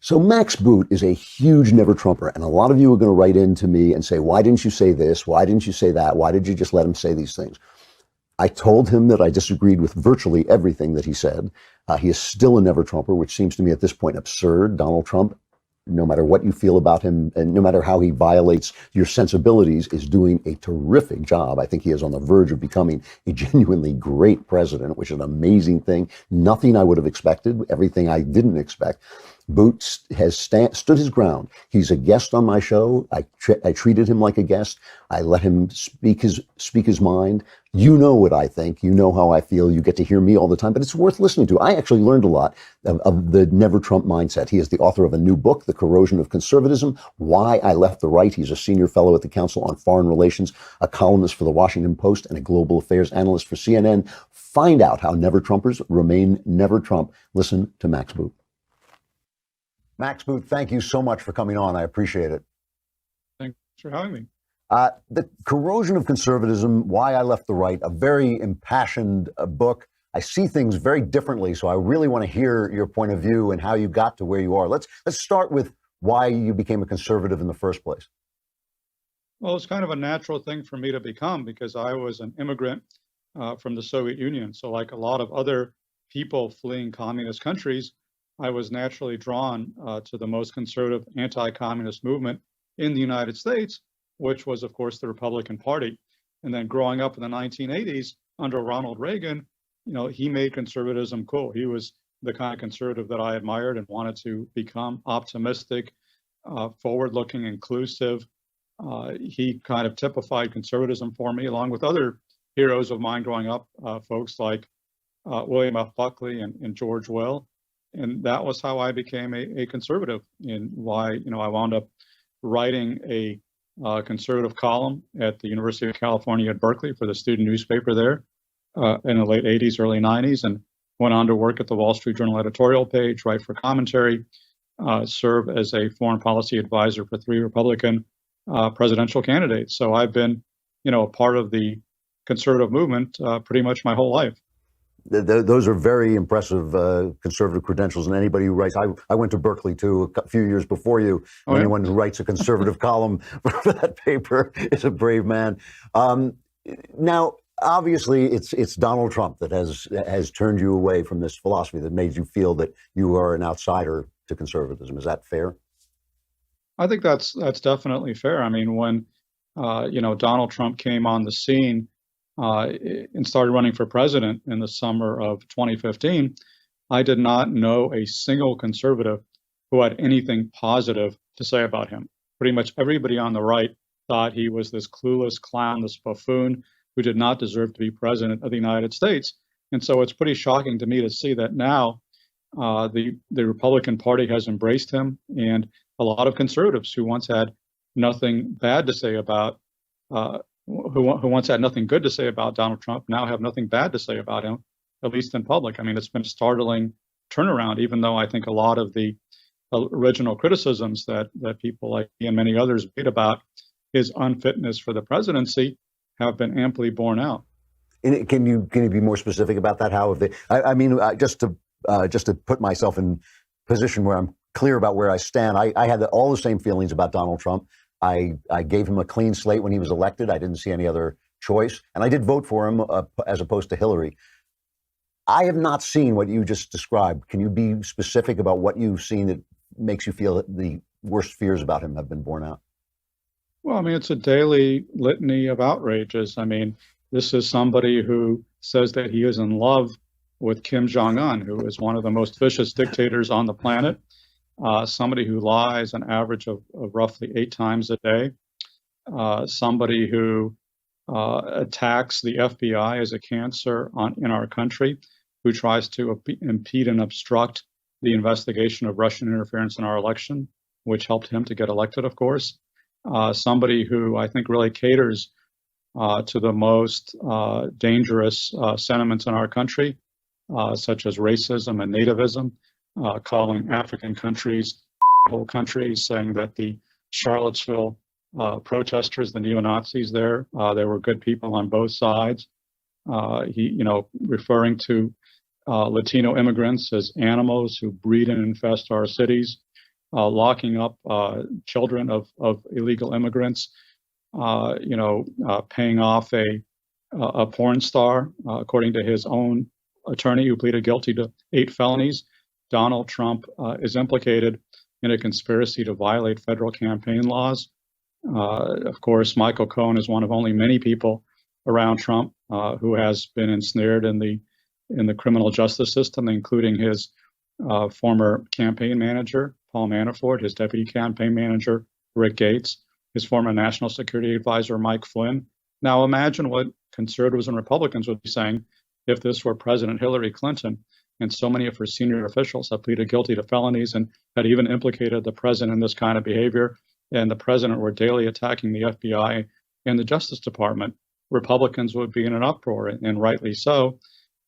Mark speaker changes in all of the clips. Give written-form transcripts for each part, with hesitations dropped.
Speaker 1: So Max Boot is a huge never Trumper, and a lot of you are going to write into me and say, "Why didn't you say this? Why didn't you say that? Why did you just let him say these things?" I told him that I disagreed with virtually everything that he said. He is still a never Trumper, which seems to me at this point absurd. Donald Trump, no matter what you feel about him, and no matter how he violates your sensibilities, is doing a terrific job. I think he is on the verge of becoming a genuinely great president, which is an amazing thing. Nothing I would have expected, everything I didn't expect. Boots has stood his ground. He's a guest on my show. I treated him like a guest. I let him speak his mind. You know what I think. You know how I feel. You get to hear me all the time, but it's worth listening to. I actually learned a lot of the never Trump mindset. He is the author of a new book, The Corrosion of Conservatism, Why I Left the Right. He's a senior fellow at the Council on Foreign Relations, a columnist for the Washington Post, and a global affairs analyst for CNN. Find out how never Trumpers remain never Trump. Listen to Max Boot. Max Boot, thank you so much for coming on. I appreciate it.
Speaker 2: Thanks for having me.
Speaker 1: The Corrosion of Conservatism, Why I Left the Right, a very impassioned book. I see things very differently, so I really want to hear your point of view and how you got to where you are. Let's start with why you became a conservative in the first place.
Speaker 2: Well, it's kind of a natural thing for me to become because I was an immigrant from the Soviet Union. So like a lot of other people fleeing communist countries, I was naturally drawn to the most conservative anti-communist movement in the United States, which was, of course, the Republican Party. And then growing up in the 1980s under Ronald Reagan, he made conservatism cool. He was the kind of conservative that I admired and wanted to become: optimistic, forward-looking, inclusive. He kind of typified conservatism for me, along with other heroes of mine growing up, folks like William F. Buckley and George Will. And that was how I became a conservative, and why I wound up writing a conservative column at the University of California at Berkeley for the student newspaper there in the late 80s, early 90s, and went on to work at the Wall Street Journal editorial page, write for commentary, serve as a foreign policy advisor for 3 Republican presidential candidates. So I've been, a part of the conservative movement pretty much my whole life.
Speaker 1: Those are very impressive conservative credentials. And anybody who writes, I went to Berkeley too a few years before you.
Speaker 2: Oh, yeah?
Speaker 1: Anyone who writes a conservative column for that paper is a brave man. Now, obviously, it's Donald Trump that has turned you away from this philosophy, that made you feel that you are an outsider to conservatism. Is that fair?
Speaker 2: I think that's definitely fair. I mean, when Donald Trump came on the scene and started running for president in the summer of 2015, I did not know a single conservative who had anything positive to say about him. Pretty much everybody on the right thought he was this clueless clown, this buffoon who did not deserve to be president of the United States. And so it's pretty shocking to me to see that now the Republican Party has embraced him, and a lot of conservatives who once had nothing bad to say about who once had nothing good to say about Donald Trump now have nothing bad to say about him, at least in public. I mean, it's been a startling turnaround, even though I think a lot of the original criticisms that people like me and many others made about his unfitness for the presidency have been amply borne out.
Speaker 1: And can you be more specific about that? How have they? I mean, just to put myself in position where I'm clear about where I stand, I had all the same feelings about Donald Trump. I gave him a clean slate when he was elected. I didn't see any other choice. And I did vote for him as opposed to Hillary. I have not seen what you just described. Can you be specific about what you've seen that makes you feel that the worst fears about him have been borne out?
Speaker 2: Well, I mean, it's a daily litany of outrages. I mean, this is somebody who says that he is in love with Kim Jong-un, who is one of the most vicious dictators on the planet. Somebody who lies an average of roughly 8 times a day, somebody who attacks the FBI as a cancer in our country, who tries to impede and obstruct the investigation of Russian interference in our election, which helped him to get elected, of course. Somebody who I think really caters to the most dangerous sentiments in our country, such as racism and nativism, calling African countries whole countries, saying that the Charlottesville protesters, the neo-Nazis there were good people on both sides. He, referring to Latino immigrants as animals who breed and infest our cities. locking up children of illegal immigrants, paying off a porn star, according to his own attorney who pleaded guilty to 8 felonies. Donald Trump is implicated in a conspiracy to violate federal campaign laws. Of course, Michael Cohen is one of only many people around Trump who has been ensnared in the criminal justice system, including his former campaign manager, Paul Manafort, his deputy campaign manager, Rick Gates, his former national security advisor, Mike Flynn. Now imagine what conservatives and Republicans would be saying if this were President Hillary Clinton, and so many of her senior officials have pleaded guilty to felonies and had even implicated the president in this kind of behavior, and the president were daily attacking the FBI and the Justice Department. Republicans would be in an uproar, and rightly so,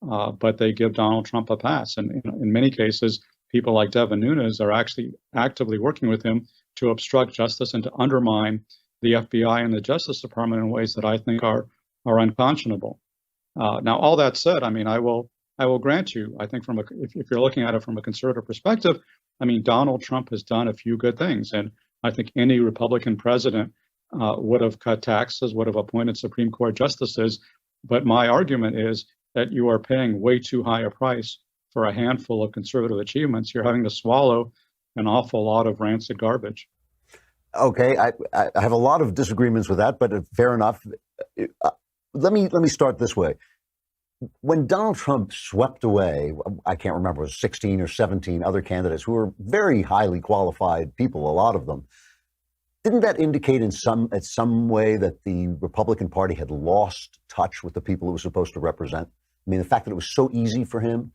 Speaker 2: but they give Donald Trump a pass. And in many cases, people like Devin Nunes are actually actively working with him to obstruct justice and to undermine the FBI and the Justice Department in ways that I think are unconscionable. Now, all that said, I mean, I will grant you, I think if you're looking at it from a conservative perspective, I mean, Donald Trump has done a few good things. And I think any Republican president would have cut taxes, would have appointed Supreme Court justices. But my argument is that you are paying way too high a price for a handful of conservative achievements. You're having to swallow an awful lot of rancid garbage.
Speaker 1: Okay, I have a lot of disagreements with that, but fair enough. Let me start this way. When Donald Trump swept away, I can't remember, it was 16 or 17 other candidates who were very highly qualified people, a lot of them. Didn't that indicate in some way that the Republican Party had lost touch with the people it was supposed to represent? I mean, the fact that it was so easy for him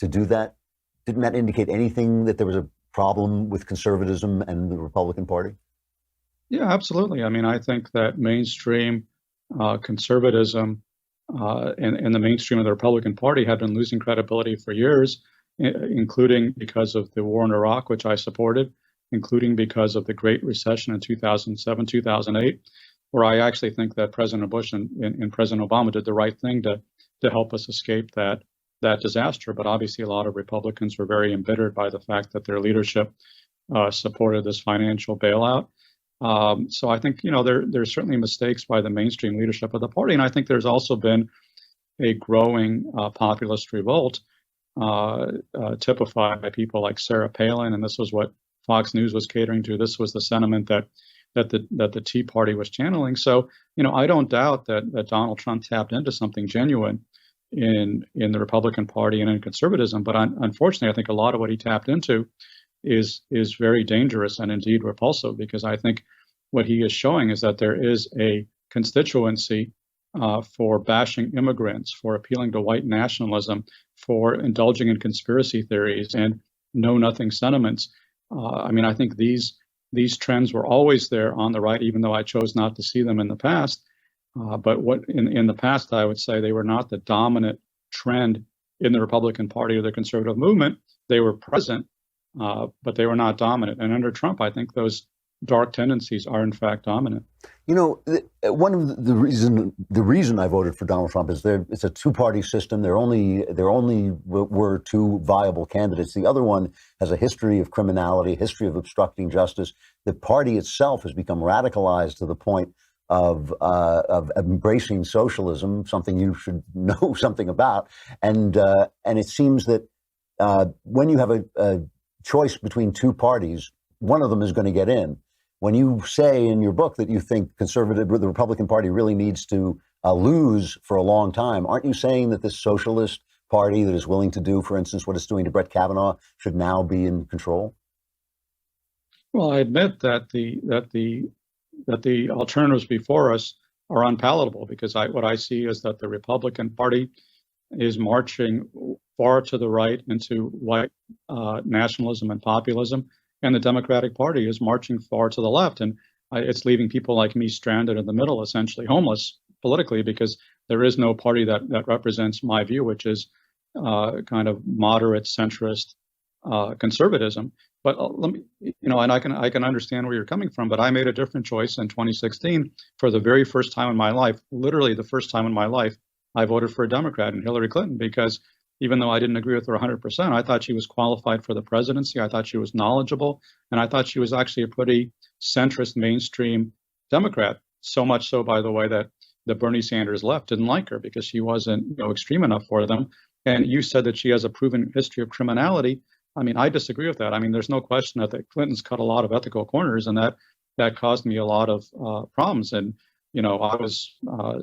Speaker 1: to do that, didn't that indicate anything that there was a problem with conservatism and the Republican Party?
Speaker 2: Yeah, absolutely. I mean, I think that mainstream conservatism and the mainstream of the Republican Party had been losing credibility for years, including because of the war in Iraq, which I supported, including because of the Great Recession in 2007, 2008, where I actually think that President Bush and President Obama did the right thing to help us escape that disaster. But obviously, a lot of Republicans were very embittered by the fact that their leadership supported this financial bailout. So I think, there's certainly mistakes by the mainstream leadership of the party. And I think there's also been a growing populist revolt typified by people like Sarah Palin. And this was what Fox News was catering to. This was the sentiment that the Tea Party was channeling. So, I don't doubt that Donald Trump tapped into something genuine in the Republican Party and in conservatism. But unfortunately, I think a lot of what he tapped into is very dangerous and indeed repulsive, because I think what he is showing is that there is a constituency for bashing immigrants, for appealing to white nationalism, for indulging in conspiracy theories and know-nothing sentiments. I think these trends were always there on the right, even though I chose not to see them in the past. But what in the past, I would say they were not the dominant trend in the Republican Party or the conservative movement. They were present, but they were not dominant. And under Trump, I think those dark tendencies are in fact dominant.
Speaker 1: One of the reason I voted for Donald Trump is it's a two-party system. There only were two viable candidates. The other one has a history of criminality, history of obstructing justice. The party itself has become radicalized to the point of embracing socialism, something you should know something about. And it seems that when you have a choice between two parties, one of them is going to get in. When you say in your book that you think the Republican Party really needs to lose for a long time, aren't you saying that this socialist party that is willing to do, for instance, what it's doing to Brett Kavanaugh should now be in control?
Speaker 2: Well, I admit that the alternatives before us are unpalatable, because what I see is that the Republican Party is marching far to the right into white nationalism and populism, and the Democratic Party is marching far to the left. And it's leaving people like me stranded in the middle, essentially homeless politically, because there is no party that represents my view, which is kind of moderate centrist conservatism. But let me, and I can understand where you're coming from, but I made a different choice in 2016 for the very first time in my life, literally the first time in my life, I voted for a Democrat and Hillary Clinton, because even though I didn't agree with her 100%, I thought she was qualified for the presidency. I thought she was knowledgeable, and I thought she was actually a pretty centrist, mainstream Democrat. So much so, by the way, that the Bernie Sanders left didn't like her because she wasn't, extreme enough for them. And you said that she has a proven history of criminality. I mean, I disagree with that. I mean, there's no question that the Clintons cut a lot of ethical corners, and that caused me a lot of problems. And I was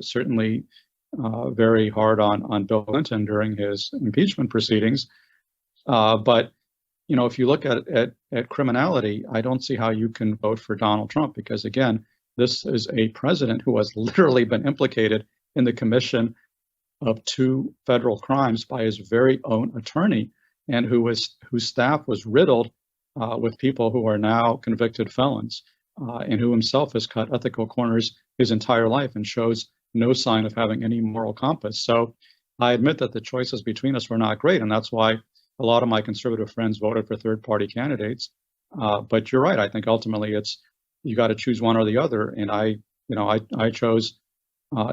Speaker 2: certainly very hard on Bill Clinton during his impeachment proceedings. But if you look at criminality, I don't see how you can vote for Donald Trump because, again, this is a president who has literally been implicated in the commission of 2 federal crimes by his very own attorney, and whose staff was riddled with people who are now convicted felons, and who himself has cut ethical corners his entire life and shows no sign of having any moral compass. So I admit that the choices between us were not great, and that's why a lot of my conservative friends voted for third-party candidates. But you're right. I think ultimately you got to choose one or the other, and I chose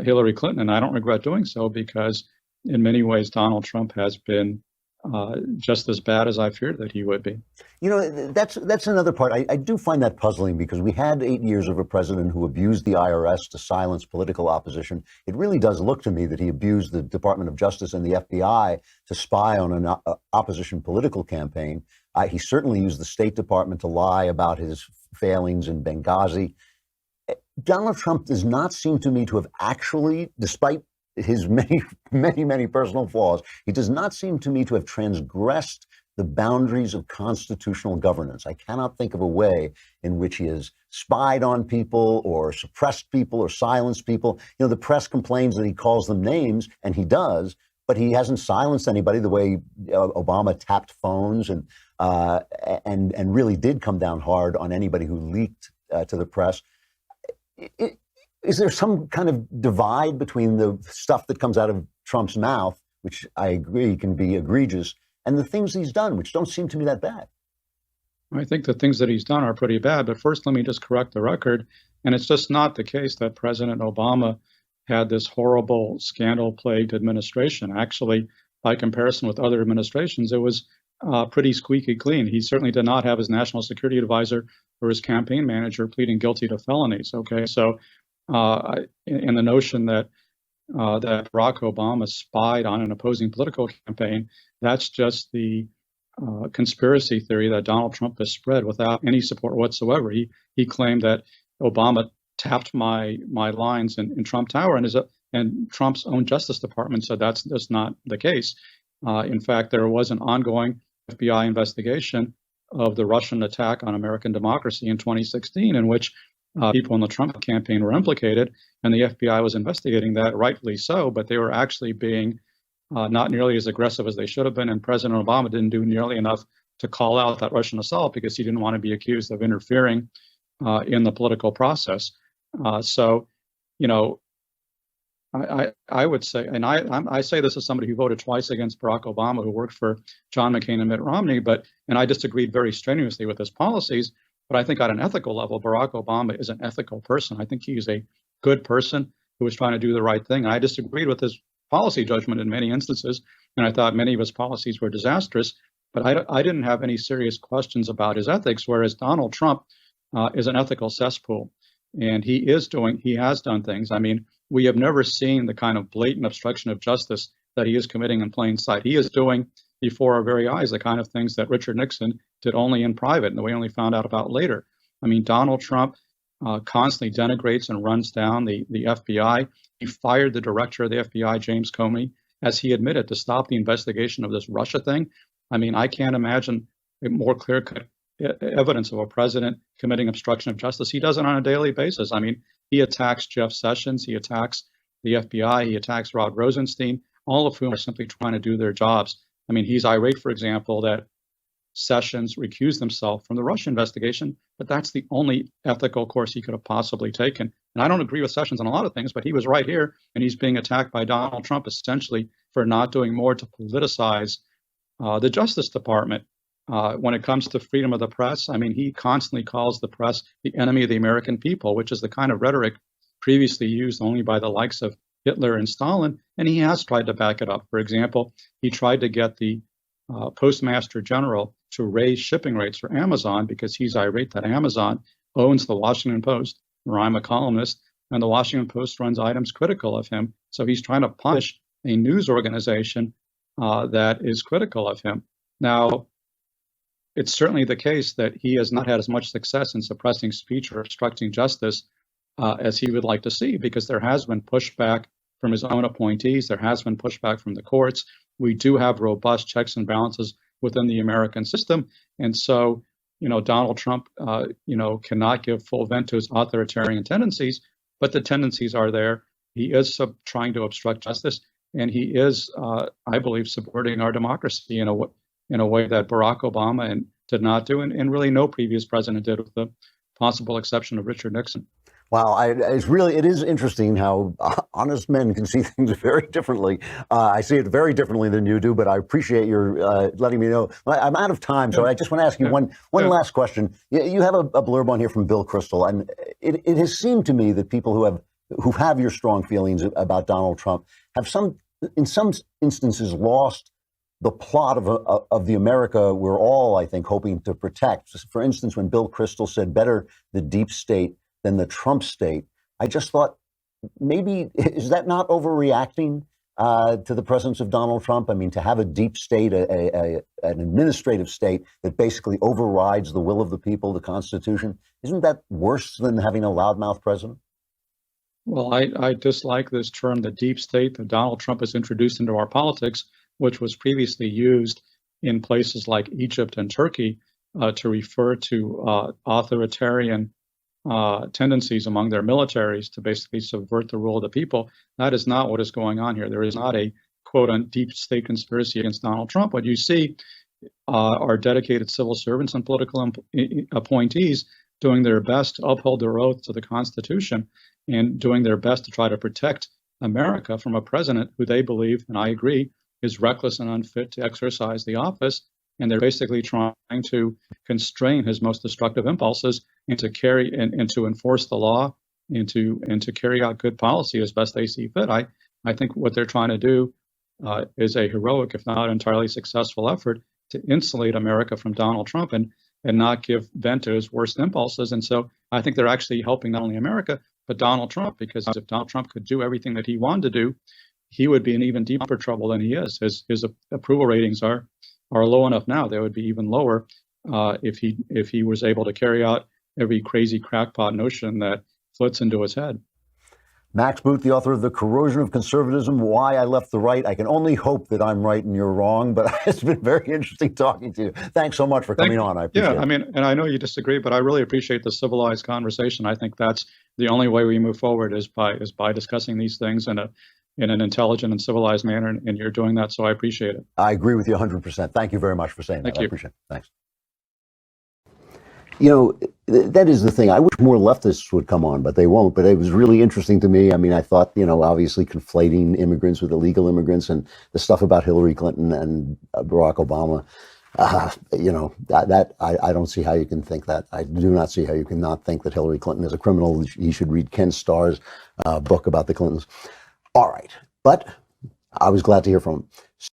Speaker 2: Hillary Clinton, and I don't regret doing so because in many ways Donald Trump has been just as bad as I feared that he would be.
Speaker 1: That's another part. I do find that puzzling because we had 8 years of a president who abused the IRS to silence political opposition. It really does look to me that he abused the Department of Justice and the FBI to spy on an opposition political campaign. He certainly used the State Department to lie about his failings in Benghazi. Donald Trump does not seem to me to have actually, despite his many personal flaws, he does not seem to me to have transgressed the boundaries of constitutional governance. I cannot think of a way in which he has spied on people or suppressed people or silenced people. The press complains that he calls them names, and he does, but he hasn't silenced anybody the way Obama tapped phones and really did come down hard on anybody who leaked to the press. Is there some kind of divide between the stuff that comes out of Trump's mouth, which I agree can be egregious, and the things he's done, which don't seem to me that bad?
Speaker 2: I think the things that he's done are pretty bad. But first, let me just correct the record. And it's just not the case that President Obama had this horrible scandal-plagued administration. Actually, by comparison with other administrations, it was pretty squeaky clean. He certainly did not have his national security advisor or his campaign manager pleading guilty to felonies. Okay, so in the notion that Barack Obama spied on an opposing political campaign, that's just the conspiracy theory that Donald Trump has spread without any support whatsoever. He claimed that Obama tapped my lines in Trump Tower, and Trump's own Justice Department said that's just not the case. In fact, there was an ongoing FBI investigation of the Russian attack on American democracy in 2016, in which people in the Trump campaign were implicated, and the FBI was investigating that, rightfully so, but they were actually being not nearly as aggressive as they should have been, and President Obama didn't do nearly enough to call out that Russian assault because he didn't want to be accused of interfering in the political process. I would say, and I say this as somebody who voted twice against Barack Obama, who worked for John McCain and Mitt Romney, and I disagreed very strenuously with his policies. But I think at an ethical level, Barack Obama is an ethical person. I think he is a good person who was trying to do the right thing. I disagreed with his policy judgment in many instances, and I thought many of his policies were disastrous. But I didn't have any serious questions about his ethics, whereas Donald Trump is an ethical cesspool. And he has done things. I mean, we have never seen the kind of blatant obstruction of justice that he is committing in plain sight. He is doing before our very eyes the kind of things that Richard Nixon did only in private and that we only found out about later. I mean, Donald Trump constantly denigrates and runs down the FBI. He fired the director of the FBI, James Comey, as he admitted, to stop the investigation of this Russia thing. I mean, I can't imagine a more clear-cut evidence of a president committing obstruction of justice. He does it on a daily basis. I mean, he attacks Jeff Sessions, he attacks the FBI, he attacks Rod Rosenstein, all of whom are simply trying to do their jobs. I mean, he's irate, for example, that Sessions recused himself from the Russia investigation, but that's the only ethical course he could have possibly taken. And I don't agree with Sessions on a lot of things, but he was right here, and he's being attacked by Donald Trump essentially for not doing more to politicize the Justice Department. When it comes to freedom of the press, I mean, he constantly calls the press the enemy of the American people, which is the kind of rhetoric previously used only by the likes of Hitler and Stalin, and he has tried to back it up. For example, he tried to get the Postmaster General to raise shipping rates for Amazon because he's irate that Amazon owns the Washington Post, where I'm a columnist, and the Washington Post runs items critical of him. So he's trying to punish a news organization that is critical of him. Now, it's certainly the case that he has not had as much success in suppressing speech or obstructing justice as he would like to see, because there has been pushback from his own appointees. There has been pushback from the courts. We do have robust checks and balances within the American system. And so, Donald Trump, cannot give full vent to his authoritarian tendencies, but the tendencies are there. He is trying to obstruct justice, and he is, I believe, supporting our democracy in a way that Barack Obama did not do, and really no previous president did, with the possible exception of Richard Nixon.
Speaker 1: Wow, it is interesting how honest men can see things very differently. I see it very differently than you do, but I appreciate your letting me know. I'm out of time, so I just want to ask you one last question. You have a blurb on here from Bill Kristol, and it has seemed to me that people who have your strong feelings about Donald Trump have in some instances lost the plot of the America we're all, I think, hoping to protect. For instance, when Bill Kristol said, "Better the deep state than the Trump state," I just thought, maybe, is that not overreacting to the presence of Donald Trump? I mean, to have a deep state, an administrative state that basically overrides the will of the people, the Constitution, isn't that worse than having a loudmouth president?
Speaker 2: Well, I dislike this term, the deep state, that Donald Trump has introduced into our politics, which was previously used in places like Egypt and Turkey to refer to authoritarian tendencies among their militaries to basically subvert the rule of the people. That is not what is going on here. There is not a quote unquote deep state conspiracy against Donald Trump. What you see are dedicated civil servants and political appointees doing their best to uphold their oath to the Constitution and doing their best to try to protect America from a president who they believe, and I agree, is reckless and unfit to exercise the office. And they're basically trying to constrain his most destructive impulses and to carry and to enforce the law and to carry out good policy as best they see fit. I think what they're trying to do is a heroic, if not entirely successful, effort to insulate America from Donald Trump and not give vent to his worst impulses. And so I think they're actually helping not only America, but Donald Trump, because if Donald Trump could do everything that he wanted to do, he would be in even deeper trouble than he is. His approval ratings are low enough now. They would be even lower if he was able to carry out every crazy crackpot notion that flits into his head.
Speaker 1: Max Boot, the author of The Corrosion of Conservatism, Why I Left the Right. I can only hope that I'm right and you're wrong, but it's been very interesting talking to you. Thanks so much for coming on. I appreciate it.
Speaker 2: I mean, and I know you disagree, but I really appreciate the civilized conversation. I think that's the only way we move forward is by discussing these things in an intelligent and civilized manner, and you're doing that, so I appreciate it.
Speaker 1: I agree with you 100%. Thank you very much for saying that.
Speaker 2: Thank you.
Speaker 1: I appreciate it. Thanks. That is the thing. I wish more leftists would come on, but they won't. But it was really interesting to me. I mean, I thought, obviously conflating immigrants with illegal immigrants and the stuff about Hillary Clinton and Barack Obama, I don't see how you can think that. I do not see how you can not think that Hillary Clinton is a criminal. He should read Ken Starr's book about the Clintons. All right. But I was glad to hear from him.